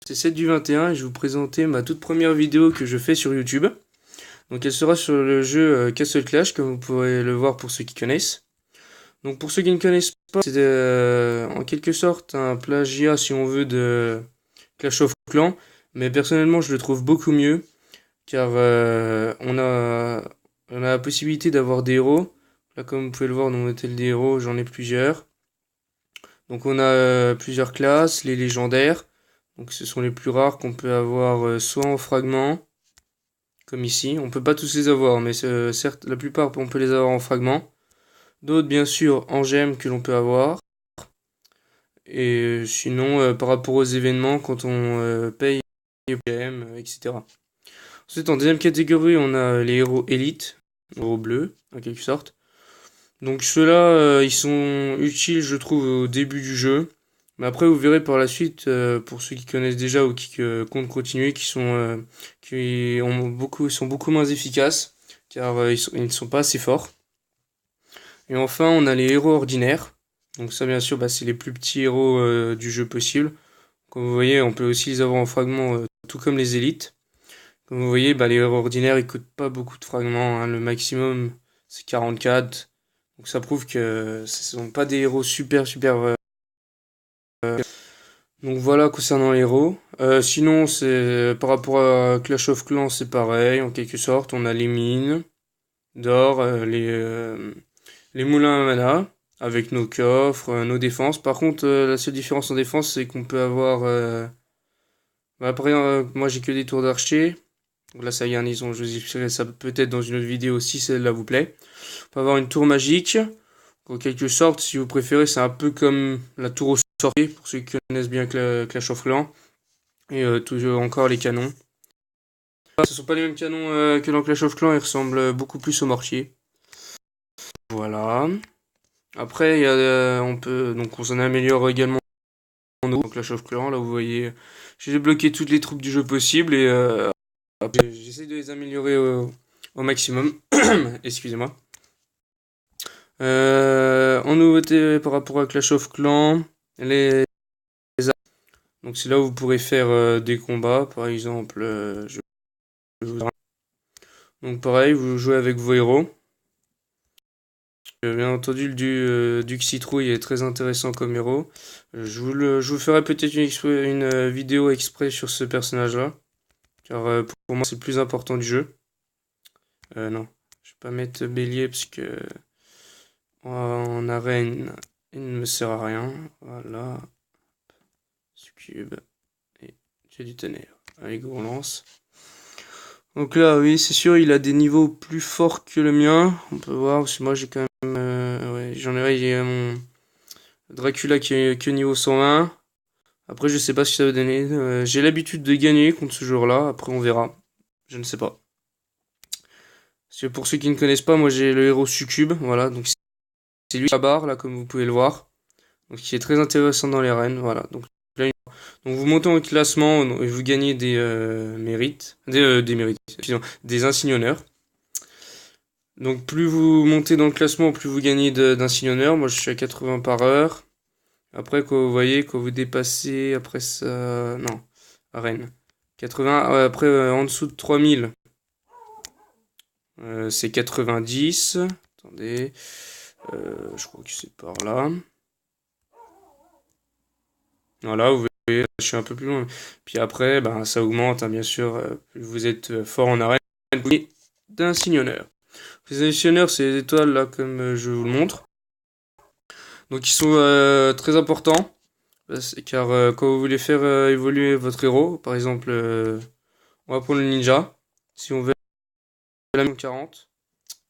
C'est 7 du 21 et je vais vous présenter ma toute première vidéo que je fais sur YouTube. Donc elle sera sur le jeu Castle Clash, comme vous pourrez le voir pour ceux qui connaissent. Donc pour ceux qui ne connaissent pas, c'est en quelque sorte un plagiat si on veut de Clash of Clans. Mais personnellement je le trouve beaucoup mieux, car on a la possibilité d'avoir des héros. Là comme vous pouvez le voir dans mon hôtel des héros, j'en ai plusieurs. Donc on a plusieurs classes, les légendaires. Donc ce sont les plus rares qu'on peut avoir soit en fragments, comme ici. On peut pas tous les avoir, mais certes la plupart on peut les avoir en fragments. D'autres bien sûr en gemmes que l'on peut avoir. Et sinon par rapport aux événements, quand on paye les gemmes, etc. Ensuite en deuxième catégorie on a les héros élites, héros bleus en quelque sorte. Donc ceux-là ils sont utiles je trouve au début du jeu. Mais après, vous verrez par la suite, pour ceux qui connaissent déjà ou qui comptent continuer, qui sont beaucoup moins efficaces, car ils ne sont pas assez forts. Et enfin, on a les héros ordinaires. Donc ça, bien sûr, c'est les plus petits héros du jeu possible. Comme vous voyez, on peut aussi les avoir en fragments, tout comme les élites. Comme vous voyez, les héros ordinaires, ils coûtent pas beaucoup de fragments, hein. Le maximum, c'est 44. Donc ça prouve que ce sont pas des héros super. Donc voilà concernant les héros. Sinon, c'est par rapport à Clash of Clans, c'est pareil, en quelque sorte. On a les mines d'or, les moulins à mana, avec nos coffres, nos défenses. Par contre, la seule différence en défense, c'est qu'on peut avoir... après, moi j'ai que des tours d'archer. Donc là, ça garnison, je vous expliquerai ça peut-être dans une autre vidéo si celle-là vous plaît. On peut avoir une tour magique. En quelque sorte, si vous préférez, c'est un peu comme la tour au sorcier, pour ceux qui connaissent bien Clash of Clans. Et toujours encore les canons. Ce sont pas les mêmes canons que dans Clash of Clans, ils ressemblent beaucoup plus aux mortiers. Voilà. Après, on s'en améliore également dans Clash of Clans. Là, vous voyez, j'ai débloqué toutes les troupes du jeu possible et après, j'essaie de les améliorer au maximum. Excusez-moi. En nouveauté par rapport à Clash of Clans, les donc c'est là où vous pourrez faire des combats, par exemple. Donc pareil, vous jouez avec vos héros. Bien entendu, le Duc Citrouille est très intéressant comme héros. Je vous ferai peut-être une vidéo exprès sur ce personnage-là, car pour moi c'est le plus important du jeu. Non, je vais pas mettre Bélier parce que en arène il ne me sert à rien. Voilà, Succube et j'ai du tonnerre. Allez, gros lance. Donc là, oui, c'est sûr, il a des niveaux plus forts que le mien. On peut voir, parce que moi j'ai quand même. Ouais, j'ai mon Dracula qui est que niveau 120. Après, je sais pas ce que ça va donner. J'ai l'habitude de gagner contre ce joueur-là. Après, on verra. Je ne sais pas. Parce que pour ceux qui ne connaissent pas, moi j'ai le héros Succube. Voilà, donc c'est lui la barre, là, comme vous pouvez le voir. Donc, qui est très intéressant dans les arènes. Voilà, donc vous montez en classement et vous gagnez des mérites. Des mérites, excusez-moi, des insignes honneurs. Donc plus vous montez dans le classement, plus vous gagnez d'insignes honneurs. Moi je suis à 80 par heure. Après quand vous voyez, quand vous dépassez, après ça... Non, arène. 80, après en dessous de 3000, c'est 90. Attendez, je crois que c'est par là. Voilà, vous voyez, je suis un peu plus loin. Puis après, ça augmente, hein, bien sûr. Plus vous êtes fort en arène, vous gagnez d'insignes honneurs. Les insignes honneurs, c'est les étoiles là, comme je vous le montre. Donc ils sont très importants. Car quand vous voulez faire évoluer votre héros, par exemple, on va prendre le ninja. Si on veut la 40,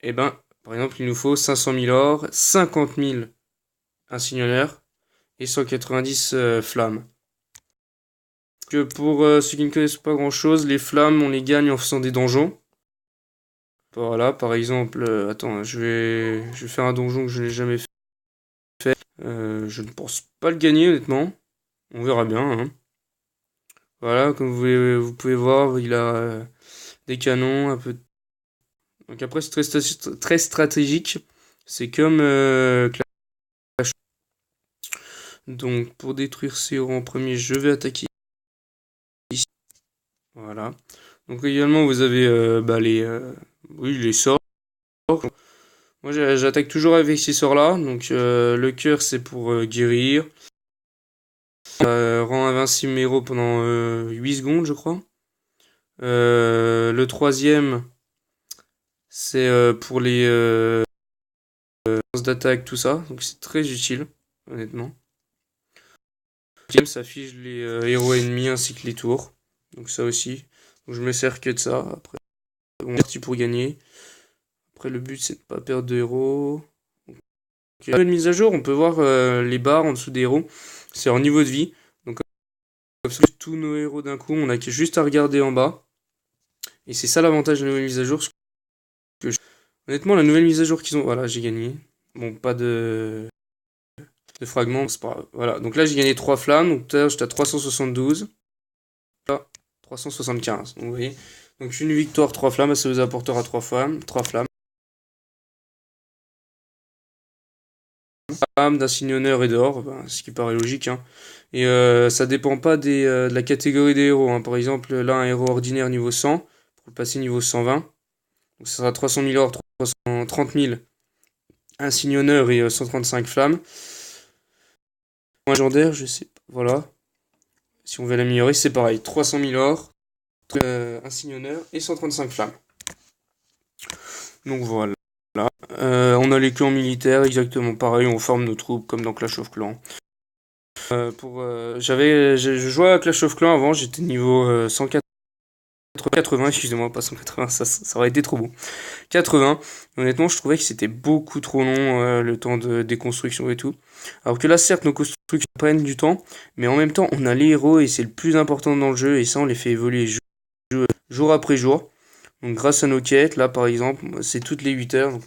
et par exemple, il nous faut 500 000 or, 50 000 insignes honneurs et 190 flammes. Que pour ceux qui ne connaissent pas grand chose, les flammes, on les gagne en faisant des donjons. Voilà, par exemple, attends, je vais faire un donjon que je n'ai jamais fait. Je ne pense pas le gagner, honnêtement. On verra bien, hein. Voilà, comme vous pouvez voir, il a des canons, un peu. Donc après, c'est très stratégique. C'est comme Clash. Donc pour détruire ces héros en premier, je vais attaquer Voilà. Donc également vous avez les sorts. Moi j'attaque toujours avec ces sorts là. Donc le cœur c'est pour guérir. Rend invincible mes héros pendant 8 secondes je crois. Le troisième c'est pour les d'attaque tout ça. Donc c'est très utile honnêtement. Le deuxième s'affiche les héros ennemis ainsi que les tours. Donc ça aussi. Donc je me sers que de ça. Après on est parti pour gagner. Après, le but, c'est de pas perdre de héros. Donc, une mise à jour, on peut voir les barres en dessous des héros. C'est leur niveau de vie. Donc, comme ça, tous nos héros d'un coup, on a juste à regarder en bas. Et c'est ça l'avantage de la nouvelle mise à jour. Honnêtement, la nouvelle mise à jour qu'ils ont. Voilà, j'ai gagné. Bon, pas de fragments, c'est pas grave. Voilà, donc là, j'ai gagné 3 flammes. Donc, tout à l'heure, j'étais à 372. Là, 375. Donc, vous voyez. Donc, une victoire, 3 flammes. Ça vous apportera 3 flammes. 3 flammes. D'insigne honneur et d'or, ce qui paraît logique, hein. Et ça dépend pas de la catégorie des héros, hein. Par exemple, là, un héros ordinaire niveau 100, pour le passer niveau 120, donc ça sera 300 000 or, 330 000 insigne honneur et 135 flammes. Légendaire, je sais pas, voilà. Si on veut l'améliorer, c'est pareil, 300 000 or, insigne honneur et 135 flammes. Donc voilà. On a les clans militaires, exactement pareil, on forme nos troupes comme dans Clash of Clans. Je jouais à Clash of Clans avant, j'étais niveau 180, excusez-moi, pas 180, ça aurait été trop beau. 80, honnêtement, je trouvais que c'était beaucoup trop long, le temps de déconstruction et tout. Alors que là, certes, nos constructions prennent du temps, mais en même temps, on a les héros et c'est le plus important dans le jeu, et ça, on les fait évoluer jour après jour. Donc, grâce à nos quêtes, là, par exemple, c'est toutes les 8 heures, donc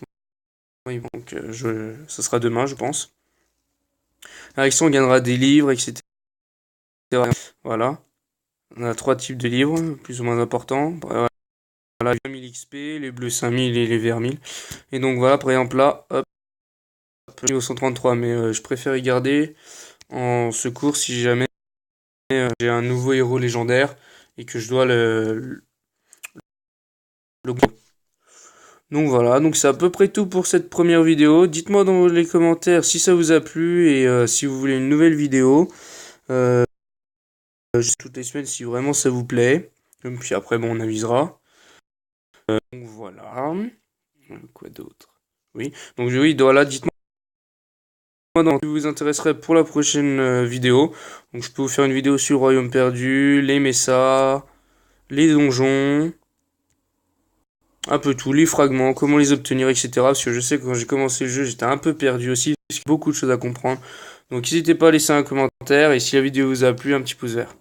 ça sera demain, je pense. Avec ça, on gagnera des livres, etc. Voilà. On a 3 types de livres, plus ou moins importants. Voilà, les 2000 XP, les bleus 5000 et les verts 1000. Et donc voilà, par exemple là, hop, niveau 133, mais je préfère y garder en secours si jamais j'ai un nouveau héros légendaire et que je dois le donc voilà, donc c'est à peu près tout pour cette première vidéo. Dites-moi dans les commentaires si ça vous a plu et si vous voulez une nouvelle vidéo. Toutes les semaines si vraiment ça vous plaît. Et puis après, bon, on avisera. Donc voilà. Quoi d'autre? Oui. Donc oui, voilà, dites-moi ce qui vous intéresserait pour la prochaine vidéo. Donc je peux vous faire une vidéo sur le Royaume perdu, les Messas, les donjons, un peu tout, les fragments, comment les obtenir, etc. Parce que je sais que quand j'ai commencé le jeu, j'étais un peu perdu aussi, parce qu'il y a beaucoup de choses à comprendre. Donc n'hésitez pas à laisser un commentaire, et si la vidéo vous a plu, un petit pouce vert.